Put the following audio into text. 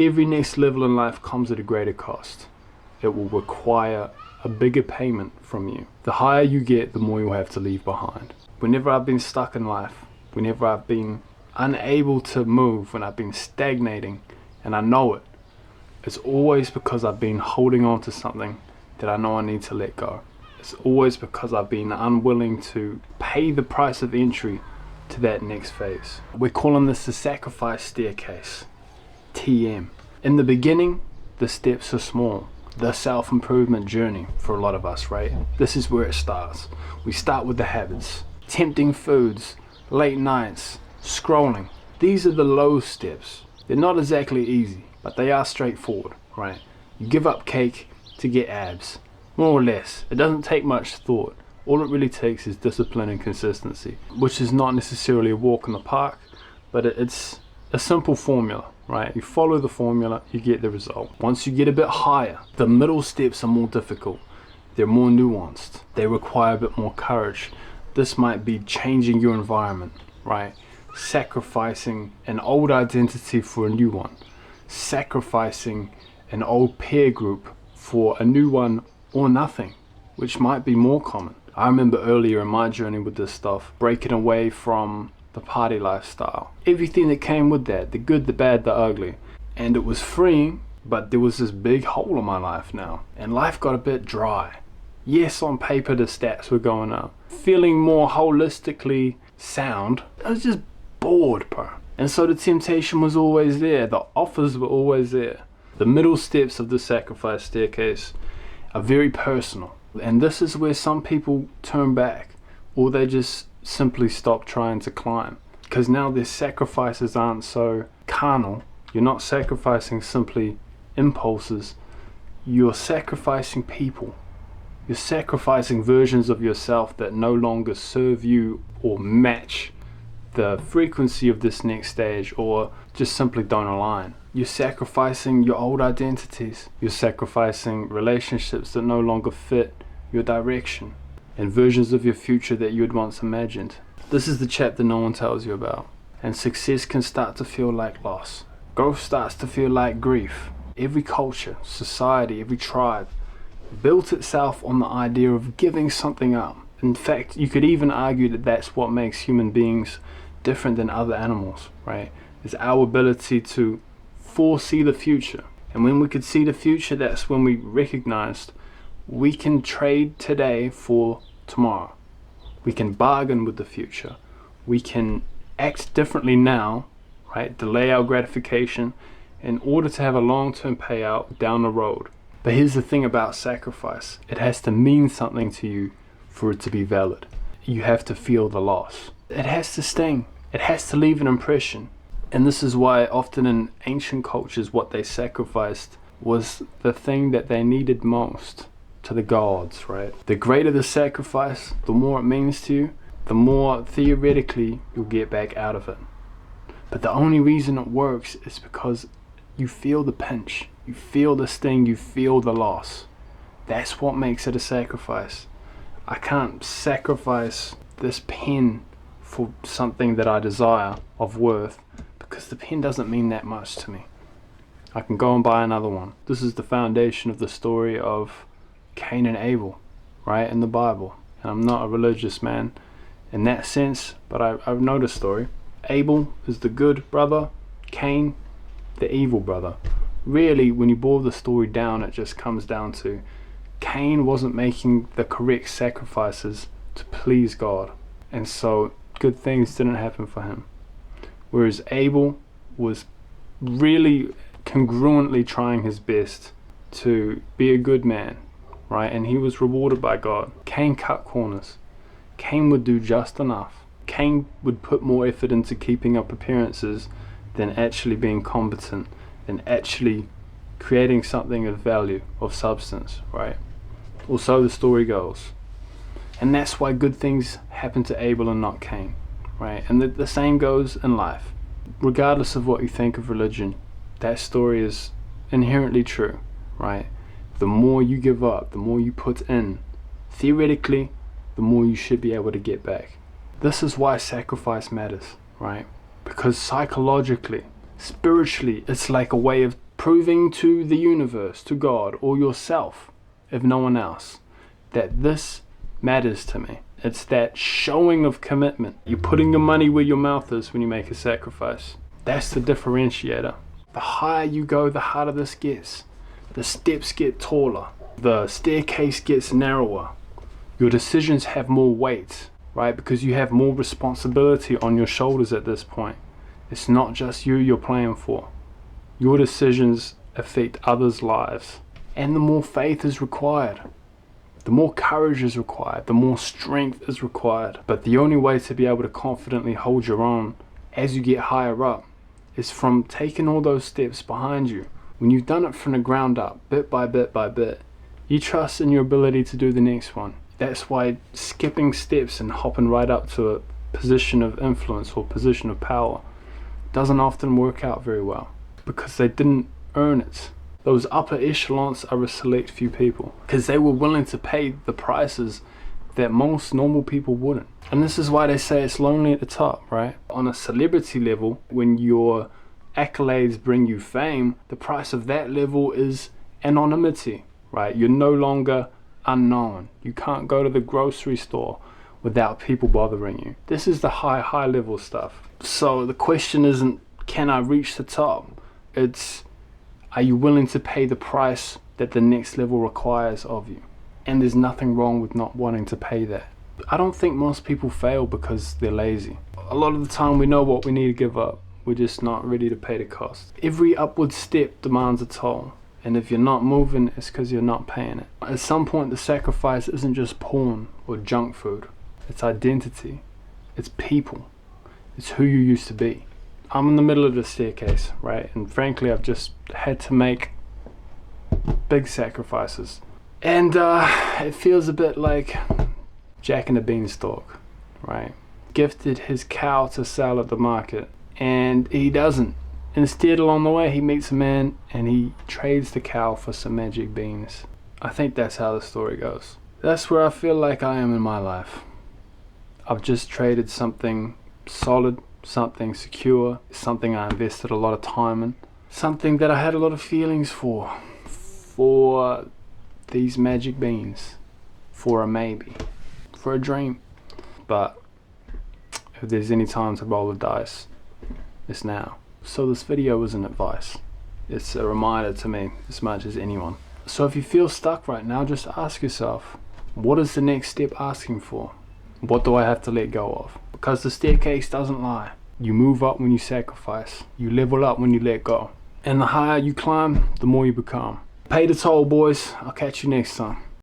Every next level in life comes at a greater cost. It will require a bigger payment from you. The higher you get, the more you'll have to leave behind. Whenever I've been stuck in life, whenever I've been unable to move, when I've been stagnating, and I know it, it's always because I've been holding on to something that I know I need to let go. It's always because I've been unwilling to pay the price of entry to that next phase. We're calling this the sacrifice staircase, TM. In the beginning, the steps are small. The self-improvement journey for a lot of us, right? This is where it starts. We start with the habits, tempting foods, late nights, scrolling. These are the low steps. They're not exactly easy, but they are straightforward, right? You give up cake to get abs, more or less. It doesn't take much thought. All it really takes is discipline and consistency, which is not necessarily a walk in the park, but it's a simple formula, right? You follow the formula, you get the result. Once you get a bit higher, the middle steps are more difficult. They're more nuanced. They require a bit more courage. This might be changing your environment, right? Sacrificing an old identity for a new one. Sacrificing an old peer group for a new one, or nothing, which might be more common. I remember earlier in my journey with this stuff, breaking away from the party lifestyle. Everything that came with that, the good, the bad, the ugly. And it was freeing, but there was this big hole in my life now. And life got a bit dry. Yes, on paper the stats were going up. Feeling more holistically sound. I was just bored, bro. And so the temptation was always there. The offers were always there. The middle steps of the sacrifice staircase are very personal. And this is where some people turn back, or they just simply stop trying to climb. Because now their sacrifices aren't so carnal. You're not sacrificing simply impulses. You're sacrificing people. You're sacrificing versions of yourself that no longer serve you or match the frequency of this next stage, or just simply don't align. You're sacrificing your old identities. You're sacrificing relationships that no longer fit your direction, and versions of your future that you had once imagined. This is the chapter no one tells you about. And success can start to feel like loss. Growth starts to feel like grief. Every culture, society, every tribe built itself on the idea of giving something up. In fact, you could even argue that that's what makes human beings different than other animals, right? It's our ability to foresee the future. And when we could see the future, that's when we recognized we can trade today for tomorrow. We can bargain with the future. We can act differently now, right? Delay our gratification in order to have a long-term payout down the road. But here's the thing about sacrifice. It has to mean something to you for it to be valid. You have to feel the loss. It has to sting. It has to leave an impression. And this is why often in ancient cultures what they sacrificed was the thing that they needed most to the gods, right? The greater the sacrifice, the more it means to you, the more theoretically you'll get back out of it. But the only reason it works is because you feel the pinch, you feel the sting, you feel the loss. That's what makes it a sacrifice. I can't sacrifice this pen for something that I desire of worth, because the pen doesn't mean that much to me. I can go and buy another one. This is the foundation of the story of Cain and Abel, right, in the Bible. And I'm not a religious man in that sense, but I know the story. Abel is the good brother, Cain the evil brother. Really, when you boil the story down, it just comes down to Cain wasn't making the correct sacrifices to please God, and so good things didn't happen for him. Whereas Abel was really congruently trying his best to be a good man, right? And he was rewarded by God. Cain cut corners. Cain would do just enough. Cain would put more effort into keeping up appearances than actually being competent, than actually creating something of value, of substance, right? Or so the story goes. And that's why good things happen to Abel and not Cain, right? And the same goes in life. Regardless of what you think of religion, that story is inherently true, right? The more you give up, the more you put in, theoretically, the more you should be able to get back. This is why sacrifice matters, right? Because psychologically, spiritually, it's like a way of proving to the universe, to God, or yourself, if no one else, that this matters to me. It's that showing of commitment. You're putting your money where your mouth is when you make a sacrifice. That's the differentiator. The higher you go, the harder this gets. The steps get taller. The staircase gets narrower. Your decisions have more weight, right? Because you have more responsibility on your shoulders at this point. It's not just you you're playing for. Your decisions affect others' lives. And the more faith is required. The more courage is required. The more strength is required. But the only way to be able to confidently hold your own as you get higher up is from taking all those steps behind you. When you've done it from the ground up, bit by bit by bit, you trust in your ability to do the next one. That's why skipping steps and hopping right up to a position of influence or position of power doesn't often work out very well, because they didn't earn it. Those upper echelons are a select few people, because they were willing to pay the prices that most normal people wouldn't. And this is why they say it's lonely at the top, right? On a celebrity level, when your accolades bring you fame, the price of that level is anonymity, right? You're no longer unknown. You can't go to the grocery store without people bothering you. This is the high level stuff. So the question isn't, can I reach the top? It's, are you willing to pay the price that the next level requires of you? And there's nothing wrong with not wanting to pay that. I don't think most people fail because they're lazy. A lot of the time we know what we need to give up. We're just not ready to pay the cost. Every upward step demands a toll. And if you're not moving, it's because you're not paying it. At some point, the sacrifice isn't just porn or junk food. It's identity. It's people. It's who you used to be. I'm in the middle of the staircase, right? And frankly, I've just had to make big sacrifices. And it feels a bit like Jack and the Beanstalk, right? Gifted his cow to sell at the market, and he doesn't. Instead, along the way, he meets a man and he trades the cow for some magic beans. I think that's how the story goes. That's where I feel like I am in my life. I've just traded something solid, something secure, something I invested a lot of time in, something that I had a lot of feelings for these magic beans, for a maybe, for a dream. But if there's any time to roll the dice, it's now. So this video isn't advice. It's a reminder to me as much as anyone. So if you feel stuck right now, just ask yourself, what is the next step asking for? What do I have to let go of? Because the staircase doesn't lie. You move up when you sacrifice. You level up when you let go. And the higher you climb, the more you become. Pay the toll, boys. I'll catch you next time.